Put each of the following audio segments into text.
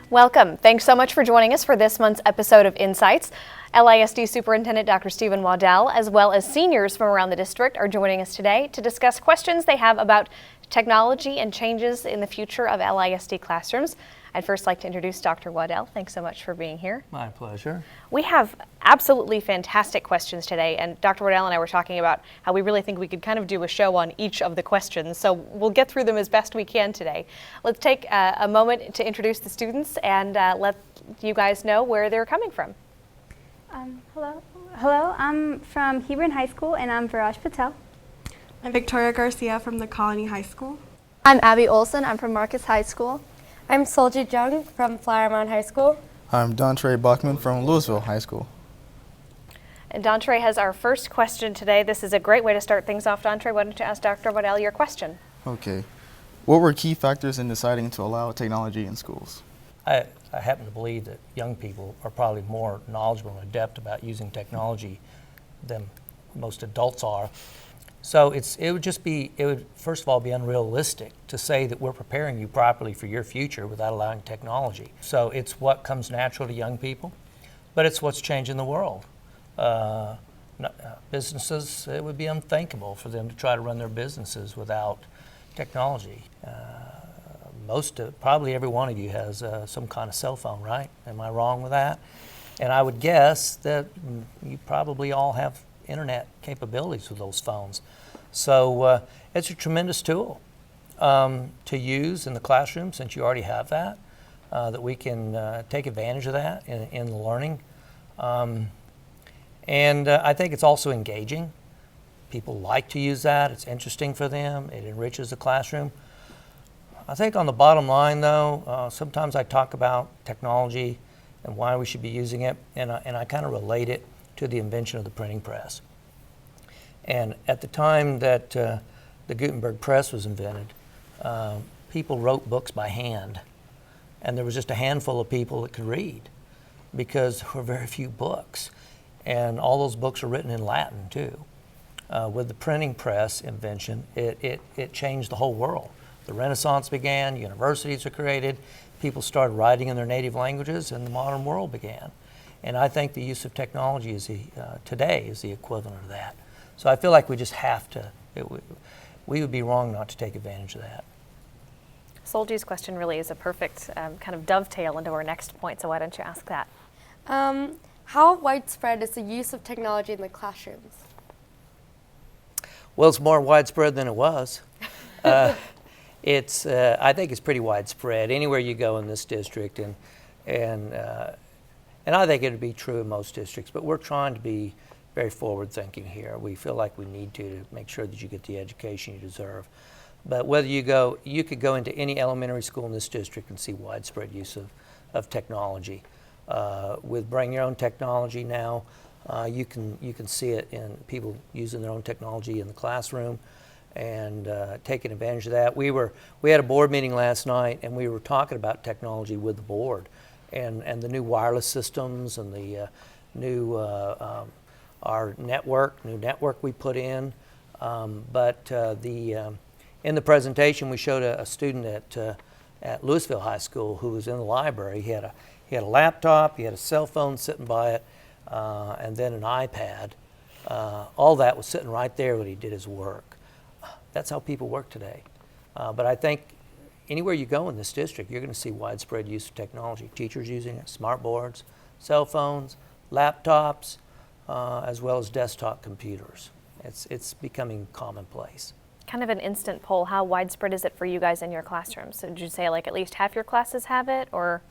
Welcome. Thanks so much for joining us for this month's episode of Insights. LISD Superintendent Dr. Stephen Waddell, as well as seniors from around the district, are joining us today to discuss questions they have about technology and changes in the future of LISD classrooms. I'd first like to introduce Dr. Waddell. Thanks so much for being here. My pleasure. We have absolutely fantastic questions today, and Dr. Waddell and I were talking about how we really think we could kind of do a show on each of the questions, so we'll get through them as best we can today. Let's take a moment to introduce the students and let you guys know where they're coming from. Hello, I'm from Hebron High School, and I'm Viraj Patel. I'm Victoria Garcia from the Colony High School. I'm Abby Olson. I'm from Marcus High School. I'm Solji Jung from Mound High School. I'm Dontre Bachemin from Lewisville High School. And Dontre has our first question today. This is a great way to start things off. Dontre, why don't you ask Dr. Waddell your question? Okay. What were key factors in deciding to allow technology in schools? I happen to believe that young people are probably more knowledgeable and adept about using technology than most adults are. So it would first of all be unrealistic to say that we're preparing you properly for your future without allowing technology. So it's what comes natural to young people, but it's what's changing the world. Businesses, it would be unthinkable for them to try to run their businesses without technology. Probably every one of you has some kind of cell phone, right? Am I wrong with that? And I would guess that you probably all have internet capabilities with those phones. So it's a tremendous tool to use in the classroom, since you already have that we can take advantage of that in the learning. And I think it's also engaging. People like to use that. It's interesting for them. It enriches the classroom. I think on the bottom line, though, sometimes I talk about technology and why we should be using it, and I kind of relate it to the invention of the printing press. And at the time that the Gutenberg press was invented, people wrote books by hand, and there was just a handful of people that could read because there were very few books, and all those books are written in Latin too. With the printing press invention, it changed the whole world. The Renaissance began, universities were created, people started writing in their native languages, and the modern world began. And I think the use of technology today is the equivalent of that. So I feel like we just have to, we would be wrong not to take advantage of that. Solji's question really is a perfect kind of dovetail into our next point, so why don't you ask that? How widespread is the use of technology in the classrooms? Well, it's more widespread than it was. I think it's pretty widespread anywhere you go in this district, and I think it would be true in most districts, but we're trying to be very forward-thinking here. We feel like we need to make sure that you get the education you deserve. But whether you could go into any elementary school in this district and see widespread use of technology. With Bring Your Own Technology now, you can see it in people using their own technology in the classroom and taking advantage of that. We had a board meeting last night, and we were talking about technology with the board and the new wireless systems and the new network we put in. In the presentation, we showed a student at Lewisville High School who was in the library. He had a laptop, he had a cell phone sitting by it, and then an iPad. All that was sitting right there when he did his work. That's how people work today. But I think anywhere you go in this district, you're going to see widespread use of technology. Teachers using it, smart boards, cell phones, laptops, as well as desktop computers. It's becoming commonplace. Kind of an instant poll, how widespread is it for you guys in your classrooms? So did you say like at least half your classes have it, or?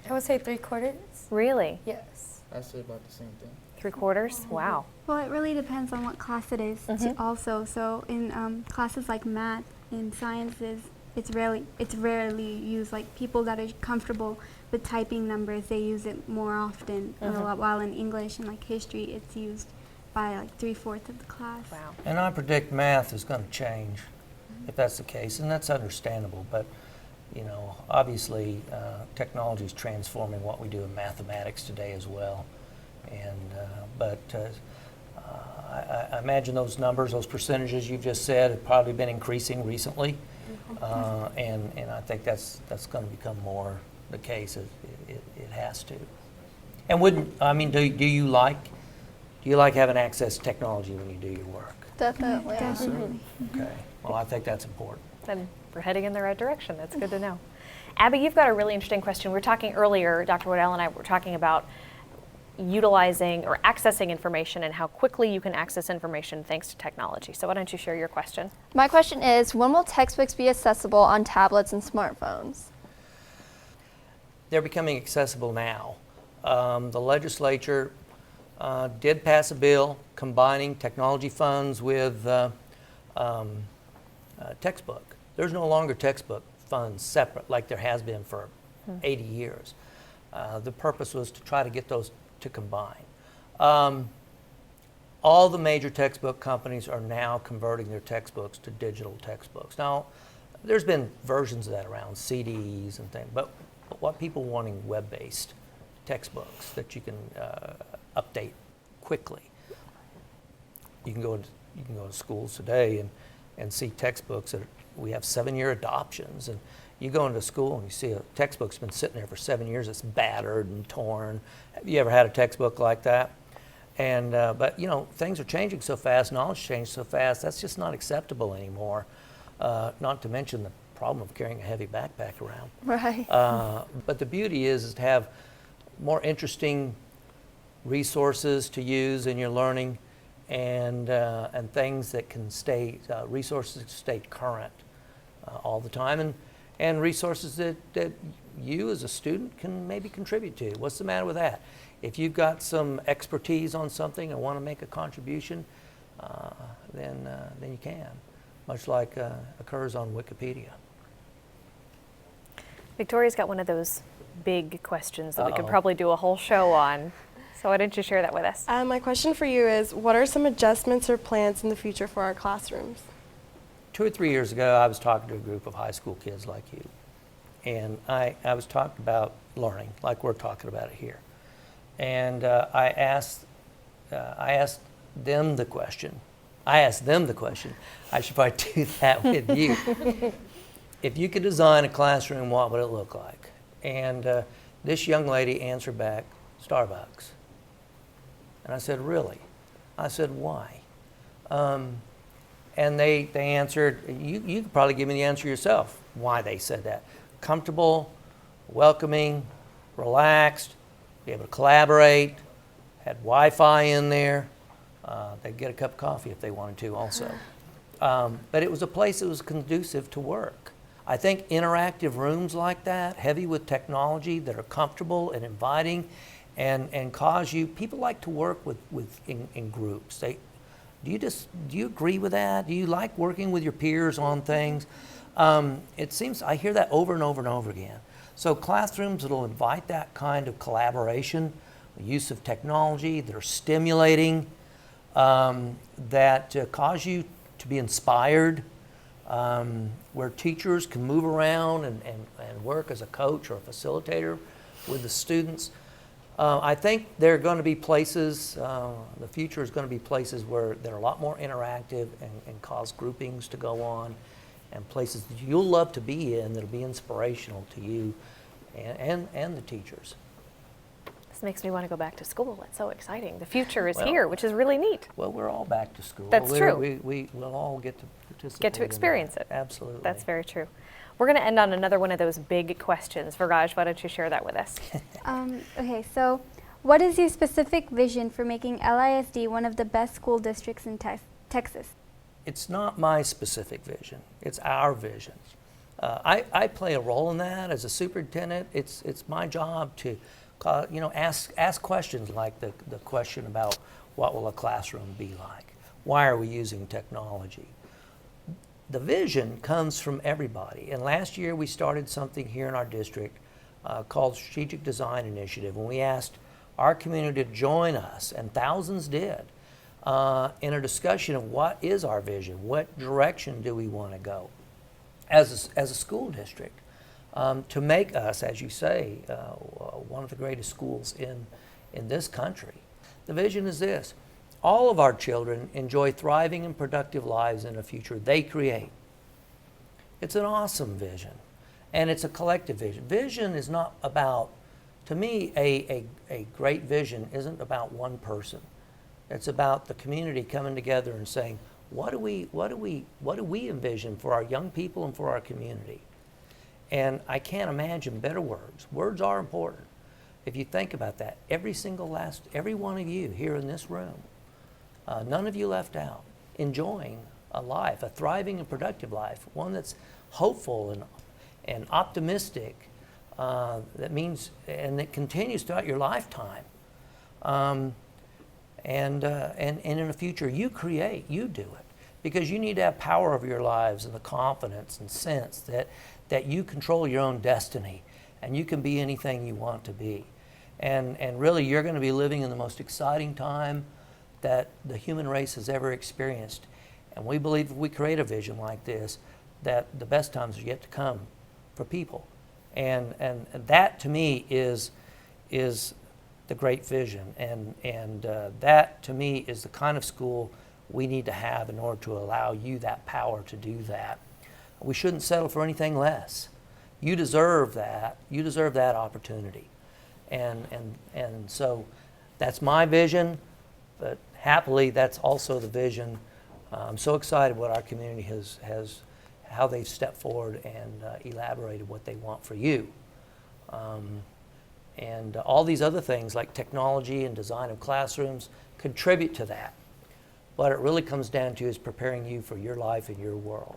I would say 3/4. Really? Yes. I say about the same thing. 3/4? Wow. Well, it really depends on what class it is also. So in classes like math and sciences, it's rarely used. Like people that are comfortable with typing numbers, they use it more often. While in English and like history, it's used by like 3/4 of the class. Wow. And I predict math is going to change if that's the case, and that's understandable. But obviously, technology is transforming what we do in mathematics today as well. And I imagine those numbers, those percentages you've just said, have probably been increasing recently, and I think that's going to become more the case. It has to. And do you like having access to technology when you do your work? Definitely. Definitely. Okay. Well, I think that's important. Then we're heading in the right direction. That's good to know. Abby, you've got a really interesting question. We were talking earlier, Dr. Waddell and I were talking about utilizing or accessing information and how quickly you can access information thanks to technology. So why don't you share your question? My question is, when will textbooks be accessible on tablets and smartphones? They're becoming accessible now. The legislature did pass a bill combining technology funds with textbook. There's no longer textbook funds separate like there has been for 80 years. The purpose was to try to get those to combine. All the major textbook companies are now converting their textbooks to digital textbooks. Now, there's been versions of that around, CDs and things, but what people wanting web-based textbooks that you can update quickly. You can go to schools today and see textbooks that we have 7-year adoptions, and you go into school and you see a textbook's been sitting there for 7 years. It's battered and torn. Have you ever had a textbook like that? And but things are changing so fast. Knowledge changes so fast. That's just not acceptable anymore. Not to mention the problem of carrying a heavy backpack around. Right. But the beauty is to have more interesting resources to use in your learning, and things that can stay resources that stay current all the time, and resources that you as a student can maybe contribute to. What's the matter with that? If you've got some expertise on something and want to make a contribution, then you can, much like occurs on Wikipedia. Victoria's got one of those big questions that we could probably do a whole show on. So why don't you share that with us? My question for you is, what are some adjustments or plans in the future for our classrooms? 2 or 3 years ago, I was talking to a group of high school kids like you, and I was talking about learning, like we're talking about it here. And I asked them the question. I should probably do that with you. If you could design a classroom, what would it look like? And this young lady answered back, Starbucks. And I said, really? I said, why? And they answered, you could probably give me the answer yourself, why they said that. Comfortable, welcoming, relaxed, be able to collaborate, had Wi-Fi in there. They'd get a cup of coffee if they wanted to also. But it was a place that was conducive to work. I think interactive rooms like that, heavy with technology, that are comfortable and inviting, and cause you, people like to work in groups. Do you agree with that? Do you like working with your peers on things? It seems, I hear that over and over and over again. So classrooms that'll invite that kind of collaboration, the use of technology, that are stimulating, that cause you to be inspired, where teachers can move around and work as a coach or a facilitator with the students. I think there are going to be places, the future is going to be places where they're a lot more interactive and cause groupings to go on, and places that you'll love to be in that'll be inspirational to you and the teachers. This makes me want to go back to school. It's so exciting. The future is here, which is really neat. Well, we're all back to school. That's true. We'll all get to participate. Get to experience it. Absolutely. That's very true. We're going to end on another one of those big questions. Viraj, why don't you share that with us? Okay, so what is your specific vision for making LISD one of the best school districts in Texas? It's not my specific vision. It's our vision. I play a role in that as a superintendent. It's my job to ask questions like the question about what will a classroom be like? Why are we using technology? The vision comes from everybody. And last year we started something here in our district called Strategic Design Initiative, and we asked our community to join us, and thousands did. in a discussion of what is our vision, what direction do we want to go as a school district, to make us, as you say, one of the greatest schools in this country. The vision is this: all of our children enjoy thriving and productive lives in a future they create. It's an awesome vision, and it's a collective vision. Vision is not about, to me, a great vision isn't about one person. It's about the community coming together and saying, what do we envision for our young people and for our community? And I can't imagine better words. Words are important. If you think about that, every one of you here in this room, none of you left out, enjoying a life, a thriving and productive life, one that's hopeful and optimistic, that means, and that continues throughout your lifetime. And in the future, you create, you do it, because you need to have power over your lives and the confidence and sense that you control your own destiny and you can be anything you want to be. And really, you're going to be living in the most exciting time that the human race has ever experienced. And we believe if we create a vision like this, that the best times are yet to come for people. And that, to me, is the great vision. And that, to me, is the kind of school we need to have in order to allow you that power to do that. We shouldn't settle for anything less. You deserve that. You deserve that opportunity. And so that's my vision, but happily that's also the vision. I'm so excited what our community has how they've stepped forward and elaborated what they want for you. And all these other things like technology and design of classrooms contribute to that. What it really comes down to is preparing you for your life and your world.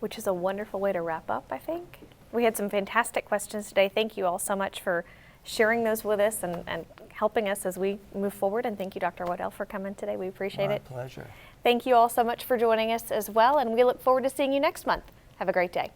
Which is a wonderful way to wrap up, I think. We had some fantastic questions today. Thank you all so much for sharing those with us and helping us as we move forward. And thank you, Dr. Waddell, for coming today. We appreciate it. My pleasure. Thank you all so much for joining us as well, and we look forward to seeing you next month. Have a great day.